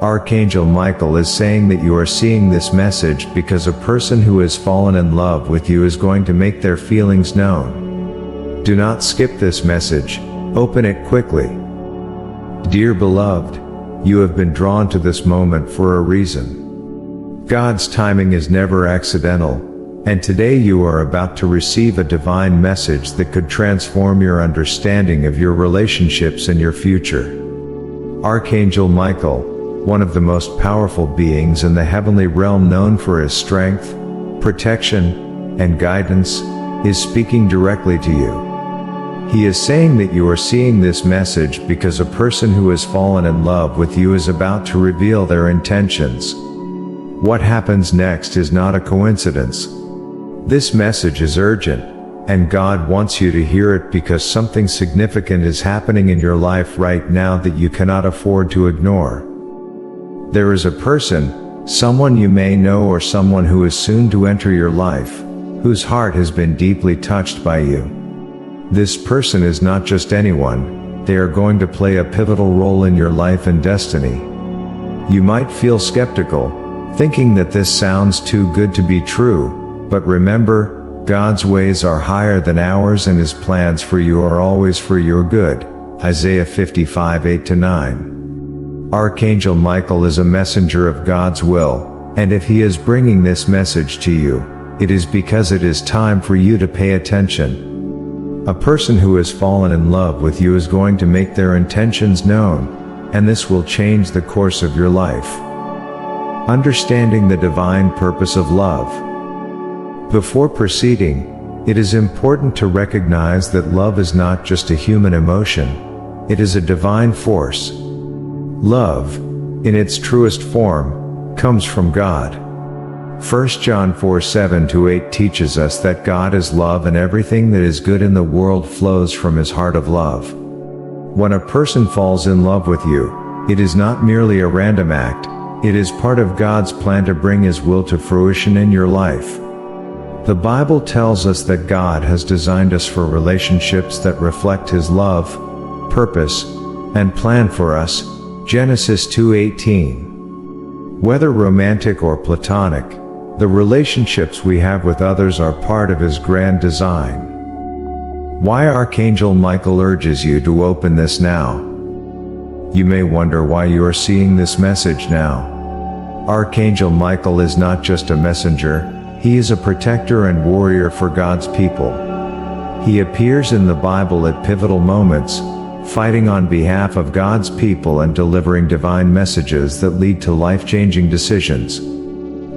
Archangel Michael is saying that you are seeing this message because a person who has fallen in love with you is going to make their feelings known. Do not skip this message, open it quickly. Dear beloved, you have been drawn to this moment for a reason. God's timing is never accidental, and today you are about to receive a divine message that could transform your understanding of your relationships and your future. Archangel Michael, one of the most powerful beings in the heavenly realm known for his strength, protection, and guidance, is speaking directly to you. He is saying that you are seeing this message because a person who has fallen in love with you is about to reveal their intentions. What happens next is not a coincidence. This message is urgent, and God wants you to hear it because something significant is happening in your life right now that you cannot afford to ignore. There is a person, someone you may know or someone who is soon to enter your life, whose heart has been deeply touched by you. This person is not just anyone, they are going to play a pivotal role in your life and destiny. You might feel skeptical, thinking that this sounds too good to be true, but remember, God's ways are higher than ours and His plans for you are always for your good. Isaiah 55:8-9. Archangel Michael is a messenger of God's will, and if he is bringing this message to you, it is because it is time for you to pay attention. A person who has fallen in love with you is going to make their intentions known, and this will change the course of your life. Understanding the divine purpose of love. Before proceeding, it is important to recognize that love is not just a human emotion, it is a divine force. Love, in its truest form, comes from God. 1 John 4:7-8 teaches us that God is love and everything that is good in the world flows from His heart of love. When a person falls in love with you, it is not merely a random act, it is part of God's plan to bring His will to fruition in your life. The Bible tells us that God has designed us for relationships that reflect His love, purpose, and plan for us, Genesis 2:18. Whether romantic or platonic, the relationships we have with others are part of His grand design. Why Archangel Michael urges you to open this now? You may wonder why you are seeing this message now. Archangel Michael is not just a messenger, he is a protector and warrior for God's people. He appears in the Bible at pivotal moments, fighting on behalf of God's people and delivering divine messages that lead to life-changing decisions.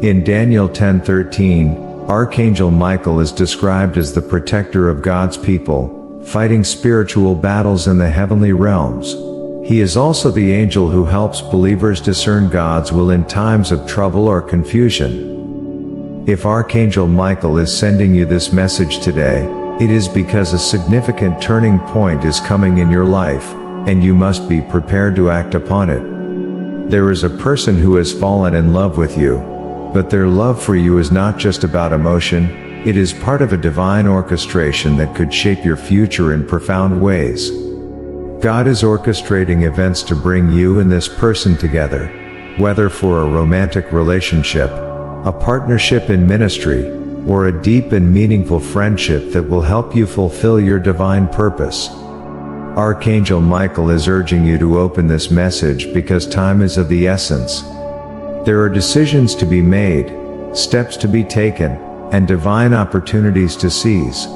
In Daniel 10:13, Archangel Michael is described as the protector of God's people, fighting spiritual battles in the heavenly realms. He is also the angel who helps believers discern God's will in times of trouble or confusion. If Archangel Michael is sending you this message today, it is because a significant turning point is coming in your life, and you must be prepared to act upon it. There is a person who has fallen in love with you, but their love for you is not just about emotion, it is part of a divine orchestration that could shape your future in profound ways. God is orchestrating events to bring you and this person together, whether for a romantic relationship, a partnership in ministry, or a deep and meaningful friendship that will help you fulfill your divine purpose. Archangel Michael is urging you to open this message because time is of the essence. There are decisions to be made, steps to be taken, and divine opportunities to seize.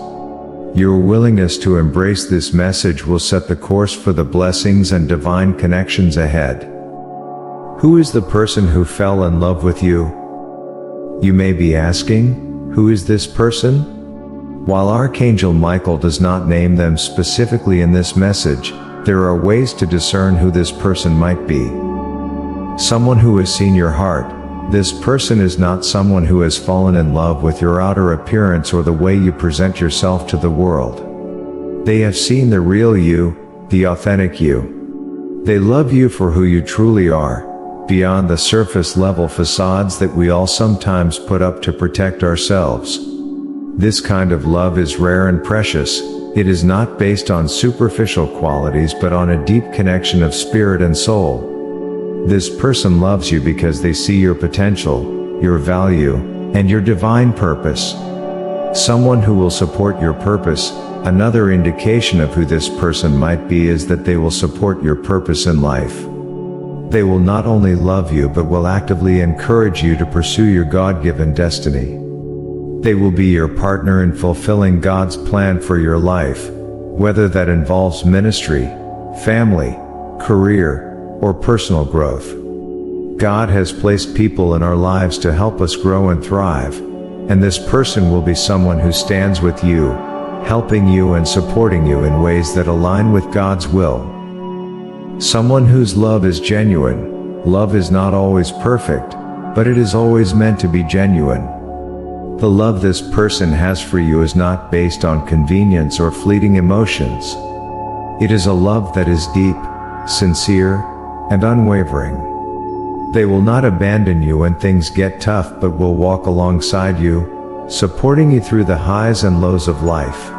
Your willingness to embrace this message will set the course for the blessings and divine connections ahead. Who is the person who fell in love with you? You may be asking, who is this person? While Archangel Michael does not name them specifically in this message, there are ways to discern who this person might be. Someone who has seen your heart. This person is not someone who has fallen in love with your outer appearance or the way you present yourself to the world. They have seen the real you, the authentic you. They love you for who you truly are, beyond the surface level facades that we all sometimes put up to protect ourselves. This kind of love is rare and precious. It is not based on superficial qualities but on a deep connection of spirit and soul. This person loves you because they see your potential, your value, and your divine purpose. Someone who will support your purpose. Another indication of who this person might be is that they will support your purpose in life. They will not only love you but will actively encourage you to pursue your God-given destiny. They will be your partner in fulfilling God's plan for your life, whether that involves ministry, family, career, or personal growth. God has placed people in our lives to help us grow and thrive, and this person will be someone who stands with you, helping you and supporting you in ways that align with God's will. Someone whose love is genuine. Love is not always perfect, but it is always meant to be genuine. The love this person has for you is not based on convenience or fleeting emotions. It is a love that is deep, sincere, and unwavering. They will not abandon you when things get tough but will walk alongside you, supporting you through the highs and lows of life.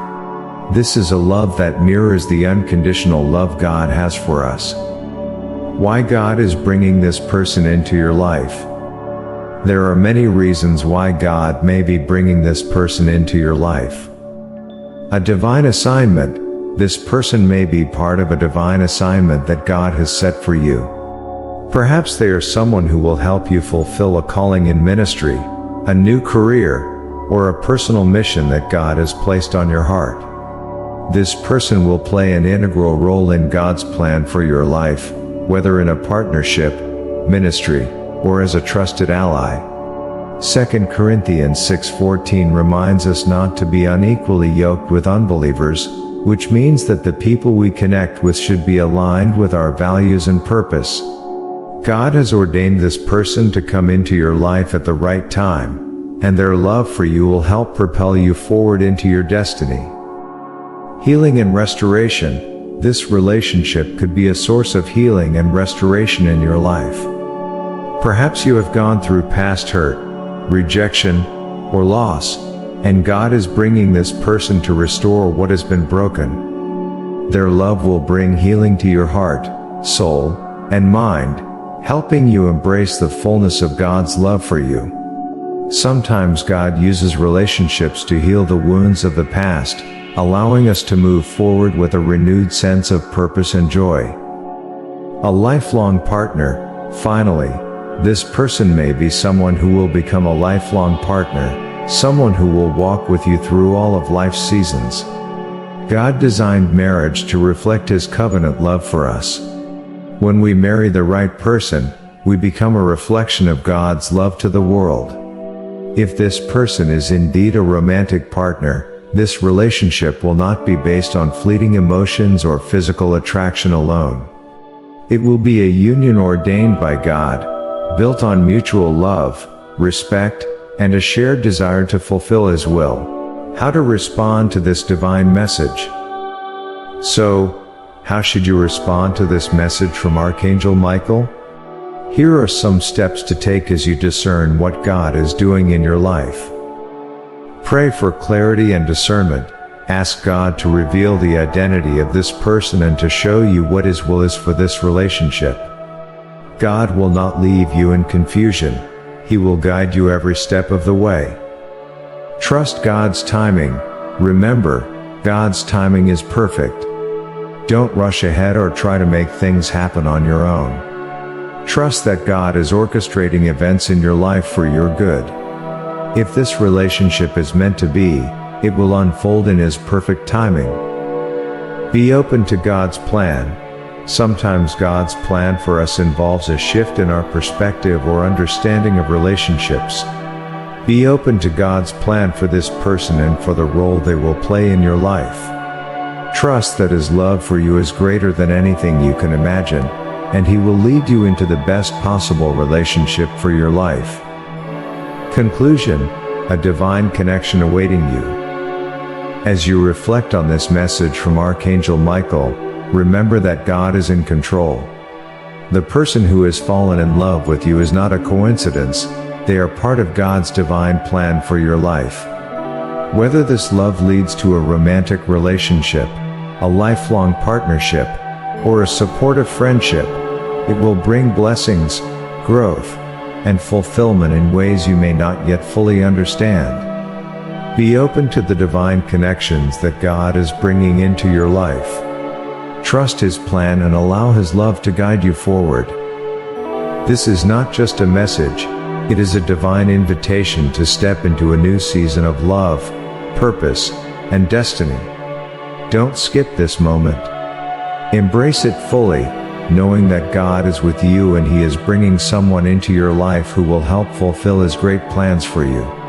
This is a love that mirrors the unconditional love God has for us. Why God is bringing this person into your life? There are many reasons why God may be bringing this person into your life. A divine assignment. This person may be part of a divine assignment that God has set for you. Perhaps they are someone who will help you fulfill a calling in ministry, a new career, or a personal mission that God has placed on your heart. This person will play an integral role in God's plan for your life, whether in a partnership, ministry, or as a trusted ally. 2 Corinthians 6:14 reminds us not to be unequally yoked with unbelievers, which means that the people we connect with should be aligned with our values and purpose. God has ordained this person to come into your life at the right time, and their love for you will help propel you forward into your destiny. Healing and restoration. This relationship could be a source of healing and restoration in your life. Perhaps you have gone through past hurt, rejection, or loss, and God is bringing this person to restore what has been broken. Their love will bring healing to your heart, soul, and mind, helping you embrace the fullness of God's love for you. Sometimes God uses relationships to heal the wounds of the past, allowing us to move forward with a renewed sense of purpose and joy. A lifelong partner. Finally, this person may be someone who will become a lifelong partner, someone who will walk with you through all of life's seasons. God designed marriage to reflect His covenant love for us. When we marry the right person, we become a reflection of God's love to the world. If this person is indeed a romantic partner, this relationship will not be based on fleeting emotions or physical attraction alone. It will be a union ordained by God, built on mutual love, respect, and a shared desire to fulfill His will. How to respond to this divine message? So, how should you respond to this message from Archangel Michael? Here are some steps to take as you discern what God is doing in your life. Pray for clarity and discernment. Ask God to reveal the identity of this person and to show you what His will is for this relationship. God will not leave you in confusion. He will guide you every step of the way. Trust God's timing. Remember, God's timing is perfect. Don't rush ahead or try to make things happen on your own. Trust that God is orchestrating events in your life for your good. If this relationship is meant to be, it will unfold in His perfect timing. Be open to God's plan. Sometimes God's plan for us involves a shift in our perspective or understanding of relationships. Be open to God's plan for this person and for the role they will play in your life. Trust that His love for you is greater than anything you can imagine, and He will lead you into the best possible relationship for your life. Conclusion: a divine connection awaiting you. As you reflect on this message from Archangel Michael, remember that God is in control. The person who has fallen in love with you is not a coincidence. They are part of God's divine plan for your life. Whether this love leads to a romantic relationship, a lifelong partnership, or a supportive friendship, It will bring blessings, growth, and fulfillment in ways you may not yet fully understand. Be open to the divine connections that God is bringing into your life. Trust His plan and allow His love to guide you forward. This is not just a message, it is a divine invitation to step into a new season of love, purpose, and destiny. Don't skip this moment. Embrace it fully, knowing that God is with you and He is bringing someone into your life who will help fulfill His great plans for you.